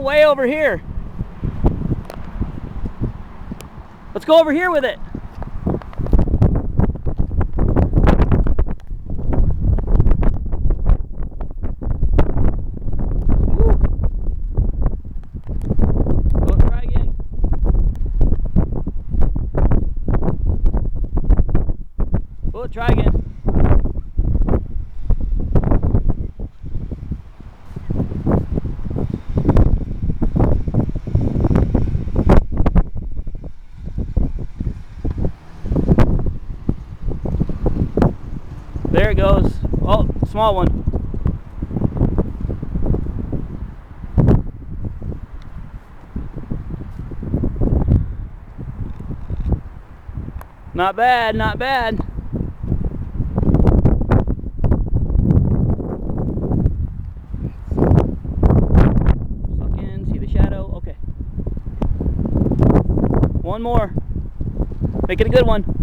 way over here. Let's go over here with it. Try again. There it goes. Oh, small one. Not bad, not bad. One more. Make it a good one.